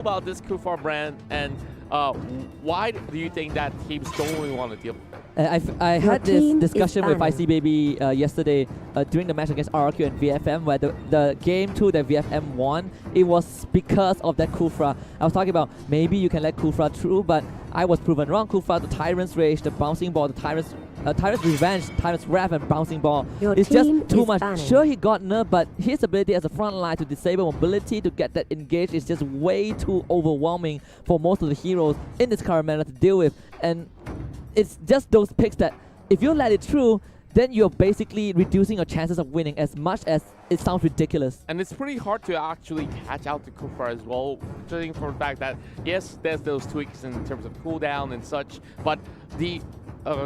about this Kufar brand, and why do you think that teams don't really want to deal with it? I had this discussion with IC Baby yesterday during the match against RRQ and VFM, where the game 2 that VFM won, it was because of that Kufra. I was talking about maybe you can let Kufra through, but I was proven wrong. Kufra, the Tyrant's Rage, the bouncing ball, the Tyrant's Revenge, Tyrant's Wrath, and bouncing ball. It's just too much. Banning. Sure, he got nerfed, but his ability as a front line to disable mobility, to get that engaged, is just way too overwhelming for most of the heroes in this current meta to deal with. And it's just those picks that if you let it through, then you're basically reducing your chances of winning as much as it sounds ridiculous. And it's pretty hard to actually catch out the Kufra as well, judging for the fact that, yes, there's those tweaks in terms of cooldown and such, but the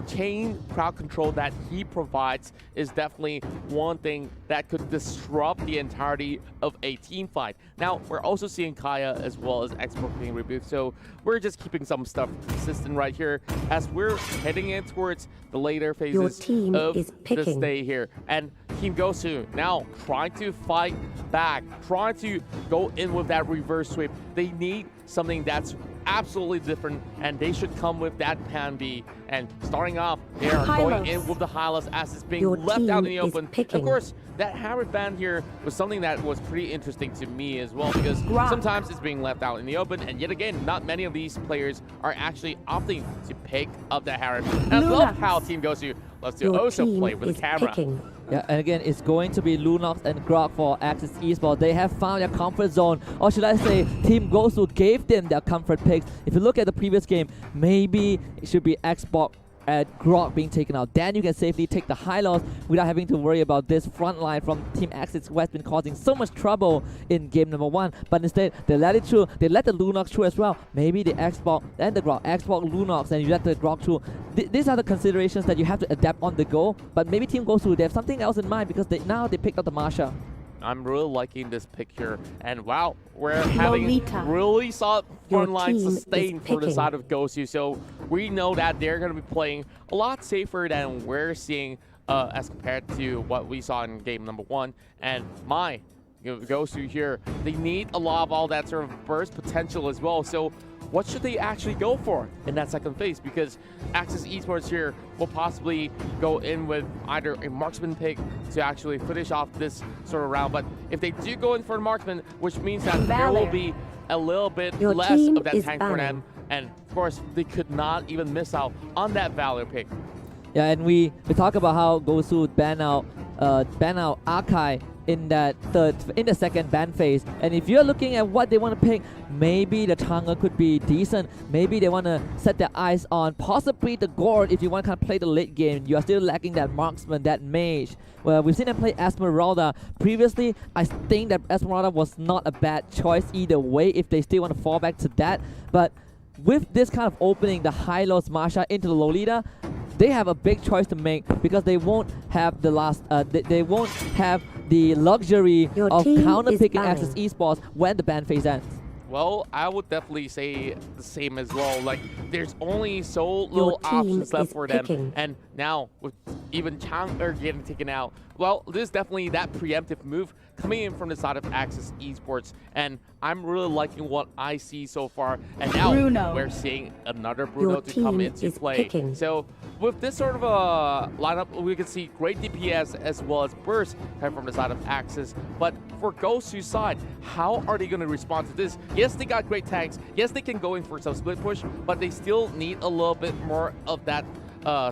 chain crowd control that he provides is definitely one thing that could disrupt the entirety of a team fight. Now, we're also seeing Kaya as well as Export being rebooted, so we're just keeping some stuff consistent right here as we're heading in towards the later phases of this day here. And Team Gosu now trying to fight back, trying to go in with that reverse sweep. They need something that's absolutely different, and they should come with that plan B. And starting off, they are going in with the Hylos as it's being left out in the open. Of course, that Harriet ban here was something that was pretty interesting to me as well, because sometimes it's being left out in the open, and yet again, not many of these players are actually opting to pick up the Harriet. And I love how Team Gosu loves to also play with the camera. Yeah, and again, it's going to be Lunox and Grok for Axis Esports. They have found their comfort zone, or should I say, Team Gosu gave them their comfort picks. If you look at the previous game, maybe it should be Xbox and Grok being taken out. Then you can safely take the high loss without having to worry about this front line from Team Axis, who has been causing so much trouble in game number 1. But instead, they let it through. They let the Lunox through as well. Maybe the Xbox and the Grok. Xbox, Lunox, and you let the Grok through. These are the considerations that you have to adapt on the go. But maybe Team Gosu, they have something else in mind, because now they picked up the Marsha. I'm really liking this pick here, and wow, we're having really solid front line sustain for the side of Gosu, so we know that they're going to be playing a lot safer than we're seeing as compared to what we saw in game number 1. And Gosu here, they need a lot of all that sort of burst potential as well, so what should they actually go for in that second phase? Because Axis Esports here will possibly go in with either a marksman pick to actually finish off this sort of round. But if they do go in for a marksman, which means that there will be a little bit less of that tank for them. And of course, they could not even miss out on that Valor pick. Yeah, and we talk about how Gosu ban out Arkai in the second ban phase. And if you're looking at what they want to pick, maybe the Chang'e could be decent. Maybe they want to set their eyes on possibly the Gord if you want to kind of play the late game. You are still lacking that marksman, that mage. Well, we've seen them play Esmeralda. Previously, I think that Esmeralda was not a bad choice either way if they still want to fall back to that. But with this kind of opening the high-lows Marsha into the Lolita, they have a big choice to make, because they won't have the they won't have the luxury of counter-picking Axis Esports when the ban phase ends. Well, I would definitely say the same as well. Like, there's only so little options left for them. And now, with even Chang'e getting taken out, well, this is definitely that preemptive move coming in from the side of Axis Esports. And I'm really liking what I see so far. And now we're seeing another Bruno to come into play. So with this sort of a lineup, we can see great DPS as well as burst coming from the side of Axis. But for Gosu's side, how are they going to respond to this? Yes, they got great tanks. Yes, they can go in for some split push, but they still need a little bit more of that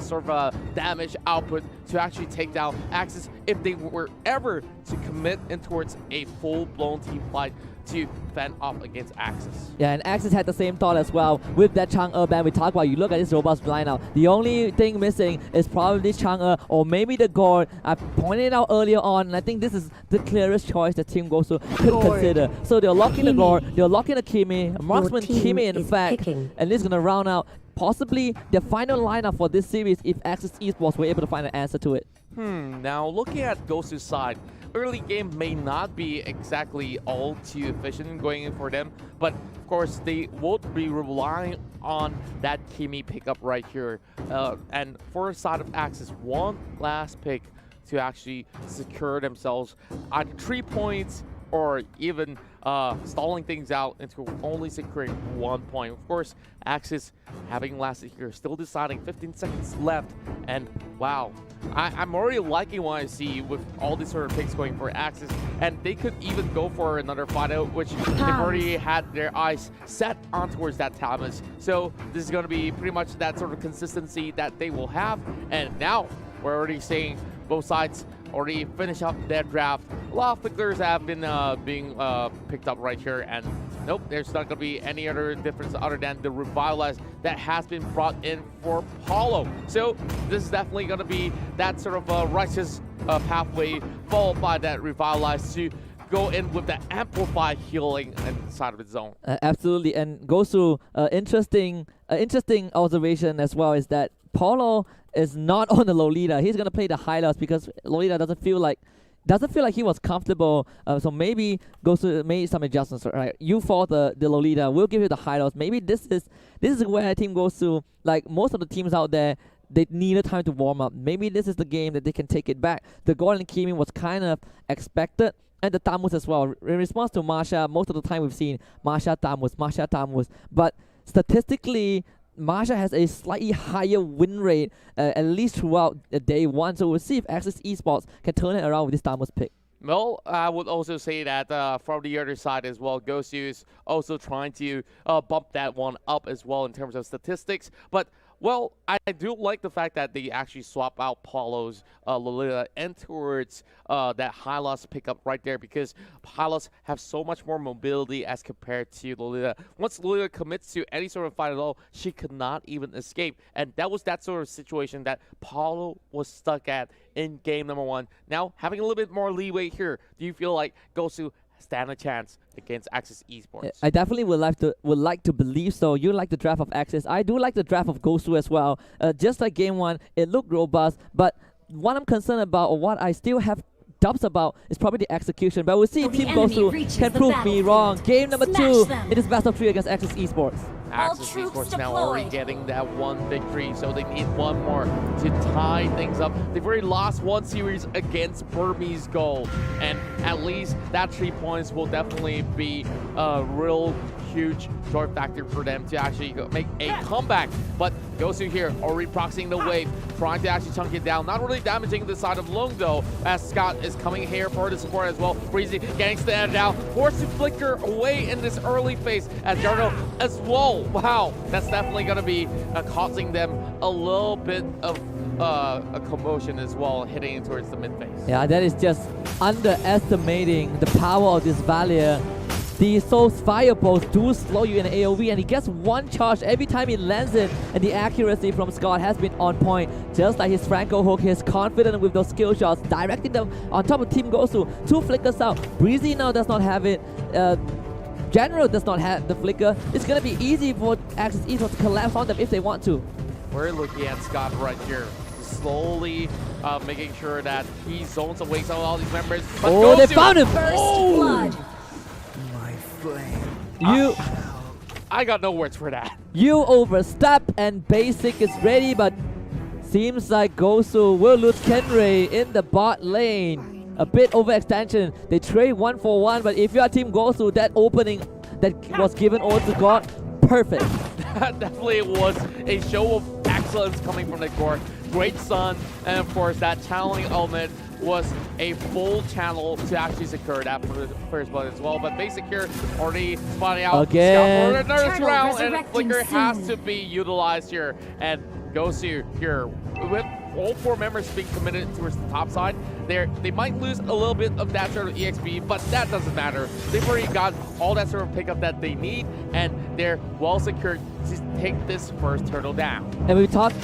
sort of damage output to actually take down Axis if they were ever to commit in towards a full-blown team fight to fend off against Axis. Yeah, and Axis had the same thought as well with that Chang'e ban we talked about. You look at this robust lineup, the only thing missing is probably Chang'e or maybe the Gord. I pointed it out earlier on, and I think this is the clearest choice that Team Gosu could consider. So they're locking the Gord, they're locking the Kimi, Marksman Kimi in fact, and this is going to round out possibly the final lineup for this series if Axis Esports were able to find an answer to it. Now looking at Gosu's side, early game may not be exactly all too efficient going in for them, but of course they won't be relying on that Kimi pickup right here. And for the side of Axis, one last pick to actually secure themselves either 3 points or even stalling things out into only securing 1 point. Of course, Axis having lasted here, still deciding 15 seconds left, and wow, I'm already liking what I see with all these sort of picks going for Axis, and they could even go for another fight out, which they've already had their eyes set on towards that Thomas. So this is going to be pretty much that sort of consistency that they will have, and now we're already seeing both sides already finish up their draft. A lot of flickers have been being picked up right here, and nope, there's not going to be any other difference other than the Revitalize that has been brought in for Paulo. So this is definitely going to be that sort of righteous pathway, followed by that Revitalize to go in with the amplified healing inside of the zone. Absolutely, and Gosu, interesting observation as well is that Paulo is not on the Lolita. He's gonna play the Hylos because Lolita doesn't feel like he was comfortable. So maybe Gosu made some adjustments. Right, you fought the Lolita. We'll give you the Hylos. Maybe this is where Team Gosu, like most of the teams out there, they needed time to warm up. Maybe this is the game that they can take it back. The Golden Kimi was kind of expected. And the Tamus as well. In response to Masha, most of the time we've seen Masha Tamus. But statistically, Masha has a slightly higher win rate, at least throughout day one. So we'll see if Axis Esports can turn it around with this Tamus pick. Well, I would also say that from the other side as well, Gosu is also trying to bump that one up as well in terms of statistics. But well, I do like the fact that they actually swap out Paulo's Lolita and towards that Hylos pickup right there, because Hylos have so much more mobility as compared to Lolita. Once Lolita commits to any sort of fight at all, she could not even escape. And that was that sort of situation that Paulo was stuck at in game number 1. Now, having a little bit more leeway here, do you feel like Gosu stand a chance against Axis Esports? I definitely would like to believe so. You like the draft of Axis. I do like the draft of Gosu as well. Just like game 1, it looked robust, but what I'm concerned about, or what I still have doubts about, is probably the execution. But we'll see if Team Gosu can prove me wrong. Game number 2, it is best of 3 against Axis Esports. Axis Esports now already getting that 1 victory, so they need 1 more to tie things up. They've already lost 1 series against Burmese Gold, and at least that 3 points will definitely be a real huge joy factor for them to actually make a comeback. But Gosu here already proxying the wave, trying to actually chunk it down, not really damaging the side of Lung though, as Scott is coming here for the support as well. Breezy getting stand down, forced to flicker away in this early phase as Jarno as well. Wow, that's definitely going to be causing them a little bit of a commotion as well, hitting towards the mid phase. Yeah, that is just underestimating the power of this Valier. The Soul's fireballs do slow you in AoE, and he gets 1 charge every time he lands it, and the accuracy from Scott has been on point. Just like his Franco hook, he's confident with those skill shots, directing them on top of Team Gosu. 2 flickers out. Breezy now does not have it. General does not have the flicker. It's going to be easy for Axis Esports to collapse on them if they want to. We're looking at Scott right here, slowly making sure that he zones away some of all these members. But oh, they found him! First blood. My flame. I got no words for that. You overstep, and Basic is ready, but seems like Gosu will lose Kenray in the bot lane. A bit overextension. They trade 1 for 1, but if you are Team Gosu, that opening that was given over to God, perfect. That definitely was a show of excellence coming from the core. Great stun, and of course that channeling element was a full channel to actually secure that for the first blood as well. But Basic here already spawning out again. For another round, and Flicker has to be utilized here. And Gosu here with all 4 members being committed towards the top side. They might lose a little bit of that sort of EXP, but that doesn't matter. They've already got all that sort of pickup that they need, and they're well secured to take this first turtle down. And we talked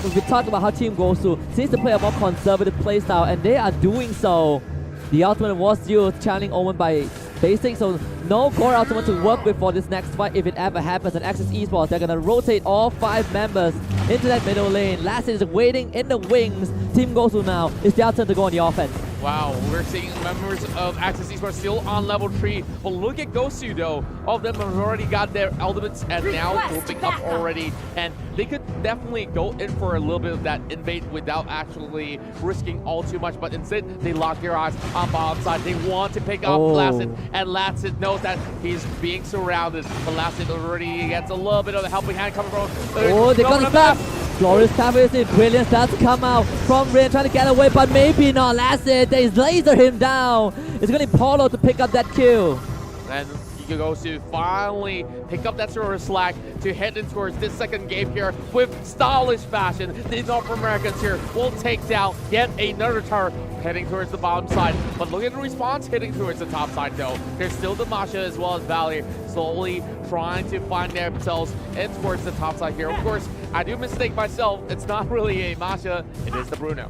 about how Team Gosu seems to play a more conservative playstyle, and they are doing so. The ultimate was used, channeling Omen by Basic, so no core ultimate to work with for this next fight if it ever happens. And Axis Esports, they're gonna rotate all 5 members into that middle lane. Last is waiting in the wings. Team Gosu now, it's their turn to go on the offense. Wow, we're seeing members of Axis Esports still on level 3. But look at Gosu though. All of them have already got their ultimates and now moving up already. And they could definitely go in for a little bit of that invade without actually risking all too much. But instead, they lock their eyes on bottom side. They want to pick up Lacid. And Lacid knows that he's being surrounded. But Lacid already gets a little bit of a helping hand coming from... they got the stop! Glorious Pathway is in. Brilliant starts to come out from Rain, trying to get away, but maybe not. Lacid, they laser him down. It's going to be Paulo to pick up that kill. And Gosu finally pick up that sort of slack to head in towards this second game here with stylish fashion. The North Americans here will take down yet another turret heading towards the bottom side. But look at the response hitting towards the top side though. There's still the Masha as well as Valley slowly trying to find themselves in towards the top side here. Of course, I do mistake myself. It's not really a Masha, it is the Bruno.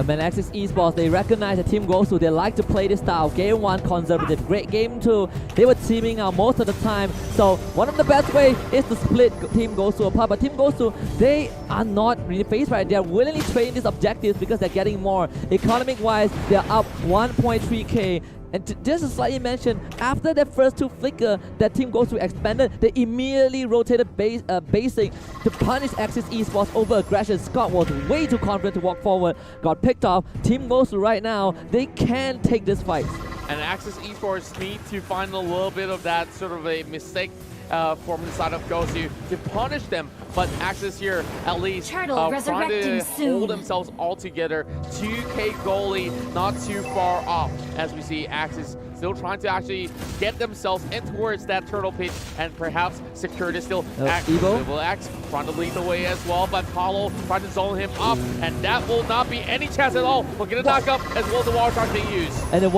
When Axis Esports, they recognize the Team Gosu, they like to play this style. Game 1, conservative. Great game 2, they were teaming out most of the time. So one of the best ways is to split Team Gosu apart. But Team Gosu, they are not really phased right. They are willingly trading these objectives because they're getting more. Economic-wise, they're up 1.3k. And just to slightly mention, after the first 2 flicker that Team Gosu expanded, they immediately rotated basing to punish Axis Esports over aggression. Scott was way too confident to walk forward, got picked off. Team Gosu right now, they can take this fight. And Axis Esports need to find a little bit of that sort of a mistake from the side of Gosu to punish them. But Axis here, at least, trying to hold themselves all together. 2k goalie, not too far off. As we see, Axis still trying to actually get themselves in towards that turtle pit and perhaps secure this still. EVOS trying to lead the way as well, but Paulo trying to zone him up, and that will not be any chance at all. We're gonna knock up as well as the wall shot being used. And the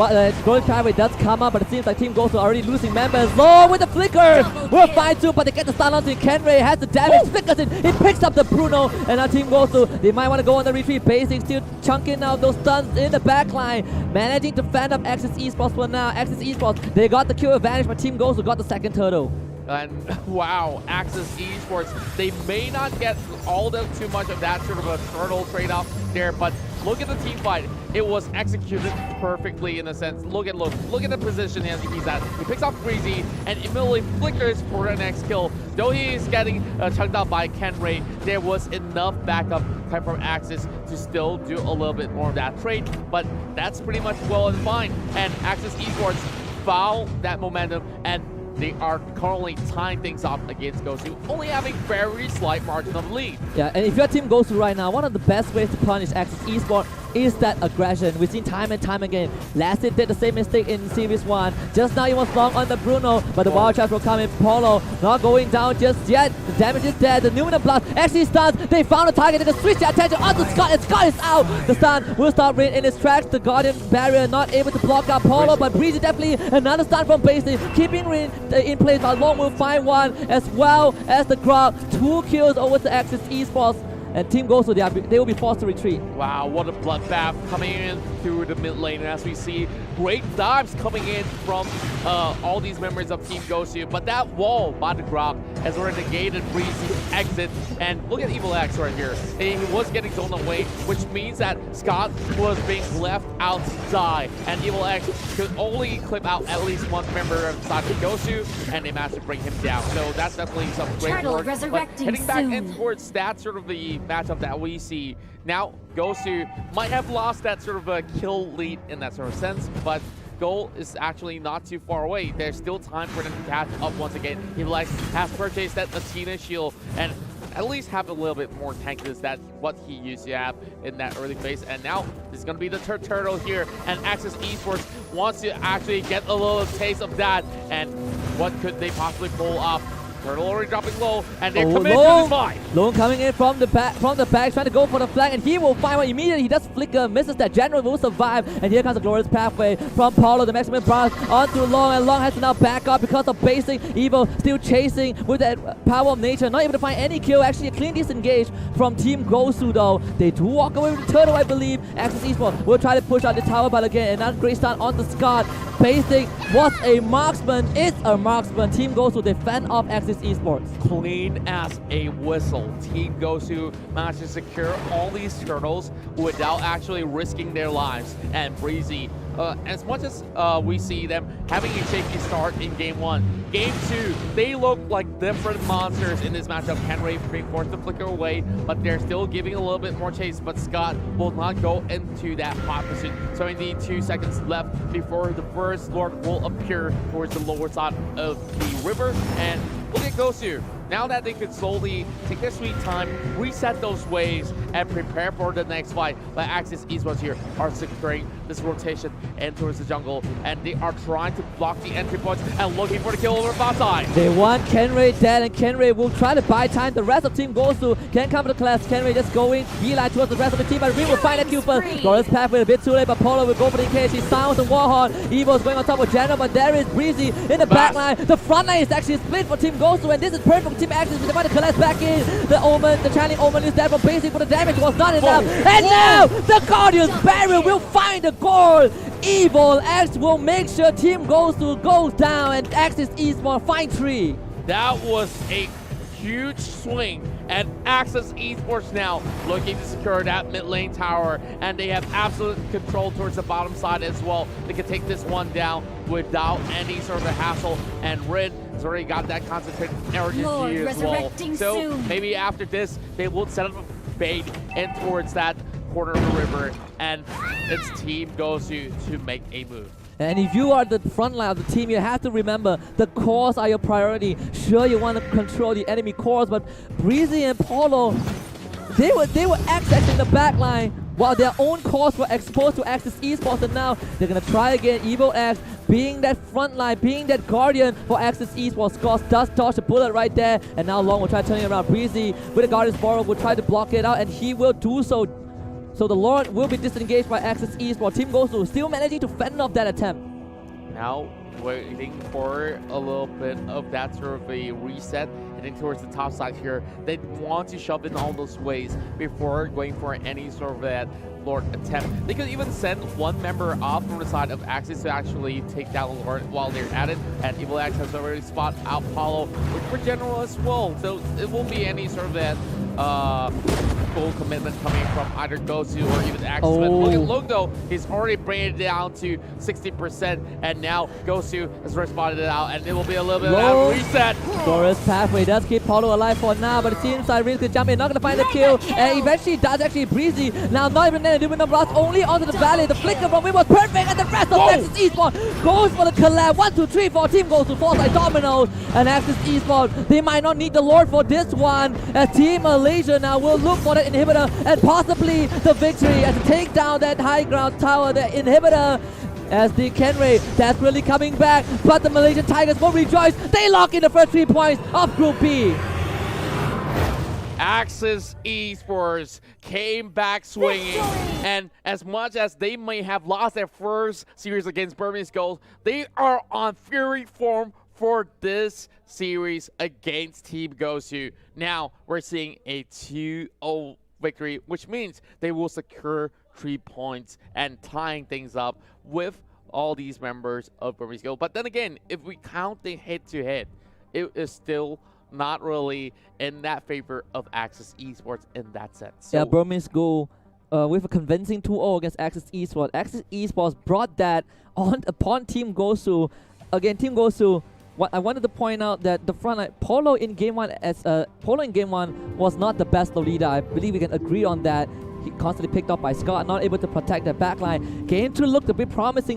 Golden Pathway does come up, but it seems like Team Gosu already losing members. Low with the flicker! We're fine too, but they get the stun onto Kenray, has the damage, flickers in, it picks up the Bruno, and now Team Gosu, they might want to go on the retreat. Basic still chunking out those stuns in the backline, managing to fend up Axis Esports for now. Axis Esports, they got the kill advantage, but Team Gosu got the second turtle. And wow, Axis Esports, they may not get all too much of that sort of a turtle trade-off there, but look at the team fight. It was executed perfectly in a sense. Look at the position he's at. He picks up Breezy and immediately flickers for the next kill. Though he is getting chunked out by Kenray, there was enough backup time from Axis to still do a little bit more of that trade, but that's pretty much well and fine. And Axis Esports found that momentum, and they are currently tying things up against Gosu, only having very slight margin of lead. Yeah, and if you're Team Gosu right now, one of the best ways to punish Axis Esports is that aggression. We've seen time and time again. Lacid did the same mistake in Series 1. Just now he was long on the Bruno, but the wild traps will come in. Paulo not going down just yet. The damage is there. The Numinous Blast actually stuns. They found a target. They can switch their attention onto Scott, and Scott is out. The stun will stop Rain in his tracks. The Guardian Barrier not able to block out Paulo, but Breezy definitely another stun from Basin, keeping Rain in place. Long will find one, as well as the crowd. 2 kills over to Axis Esports. And Team Gosu, they will be forced to retreat. Wow, what a bloodbath coming in through the mid lane. And as we see, great dives coming in from all these members of Team Gosu. But that wall by the Grok has already negated Breezy's exit. And look at EVOS right here. He was getting zoned away, which means that Scott was being left out to die. And EVOS could only clip out at least one member of the side of Gosu, and they managed to bring him down. So that's definitely some great work. But heading back in towards that sort of the matchup that we see now, Gosu might have lost that sort of a kill lead in that sort of sense, but goal is actually not too far away. There's still time for them to catch up once again. EVOS has purchased that Athena shield and at least have a little bit more tankiness than what he used to have in that early phase. And now this is going to be the turtle here, and Axis Esports wants to actually get a little taste of that. And what could they possibly pull off? Turtle already dropping low, and they're committed to the fight. Lone coming in from the back, trying to go for the flank, and he will find one immediately. He does flicker, misses that. General will survive, and here comes the glorious pathway from Paulo, the maximum blast onto Long, and Long has to now back up because of basing. Evo still chasing with that power of nature, not able to find any kill. Actually, a clean disengage from Team Gosu though. They do walk away with the turtle, I believe. Axis Esports will try to push out the tower, but again, another great start on the Scott. Basic was a marksman, is a marksman. Team Gosu defend off Axis Esports. Clean as a whistle. Team Gosu managed to secure all these turtles without actually risking their lives. And Breezy, as much as we see them having a shaky start in Game 1, Game 2, they look like different monsters in this matchup. Kenray being forced to flicker away, but they're still giving a little bit more chase. But Scott will not go into that hot pursuit. So indeed, 2 seconds left before the first Lord will appear towards the lower side of the river. And look at Gosu. Now that they could slowly take their sweet time, reset those waves, and prepare for the next fight. But Axis Esports here are securing this rotation in towards the jungle, and they are trying to block the entry points and looking for the kill over bot side. They want Kenray dead, and Kenray will try to buy time. The rest of Team Gosu can come to the class. Kenray just going beeline towards the rest of the team, but Ring will find a kill first. Glorious Pathway a bit too late, but Polo will go for the engage. He sounds the Warhorn. Evo's going on top of General, but there is Breezy in the back line. The front line is actually split for Team Gosu, and this is perfect for Team Axis. They want to collect back in. The Omen, the Channeling Omen is there for Basic, but the damage was not enough. And now the Guardian's Barrier will find the goal. Evil X will make sure Team Gosu goes down, and Axis Esports find 3. That was a huge swing, and Axis Esports now looking to secure that mid lane tower, and they have absolute control towards the bottom side as well. They can take this one down without any sort of hassle, and Rin has already got that concentrated energy as well. So maybe after this, they will set up a bait in towards that corner of the river, and it's Team Gosu to make a move. And if you are the front line of the team, you have to remember the cores are your priority. Sure, you want to control the enemy cores, but Breezy and Polo, they were accessing the back line while their own cores were exposed to Axis Esports, and now they're gonna try again. Evo X being that front line, being that guardian for Axis Esports. Scott does dodge the bullet right there, and now Long will try turning around. Breezy with the Guardian's Borrow will try to block it out, and he will do so. So the Lord will be disengaged by Axis Esports. Team Gosu still managing to fend off that attempt. Now waiting for a little bit of that sort of a reset, heading towards the top side here. They want to shove in all those ways before going for any sort of that Lord attempt. They could even send one member off from the side of Axis to actually take down Lord while they're at it. And Evil X has already spot out Paulo for General as well. So it won't be any sort of that full commitment coming from either Gosu or even Axis. But look at Lung though, he's already bringing it down to 60%, and now Gosu has responded it out, and it will be a little bit of that reset. Glorious Pathway does keep Paulo alive for now, but it seems like Rin could jump in, not gonna find the kill, and eventually does actually Breezy. Now not even then, Illuminum Blast only onto the valley. The flicker from him was perfect, and the rest of Axis Esports goes for the collab. 1, 2, 3, 4 team goes to fall like dominoes, and Axis Esports, they might not need the Lord for this one, as Team Malaysia now will look for the inhibitor and possibly the victory as to take down that high ground tower, the inhibitor, as the Kenray desperately coming back, but the Malaysian Tigers will rejoice. They lock in the first 3 points of Group B. Axis Esports came back swinging, and as much as they may have lost their first series against BURMESE GHOULS, they are on fury form for this series against Team Gosu. Now we're seeing a 2-0 victory, which means they will secure 3 points and tying things up with all these members of BURMESE GHOULS. But then again, if we count the head-to-head, it is still not really in that favor of Axis Esports in that sense. So yeah, BURMESE GHOULS with a convincing 2-0 against Axis Esports. Axis Esports brought that on upon Team Gosu. Again, Team Gosu, what I wanted to point out that the front line, Polo in game one was not the best Lolita. I believe we can agree on that. He constantly picked up by Scott, not able to protect the backline. Game 2 looked a bit promising.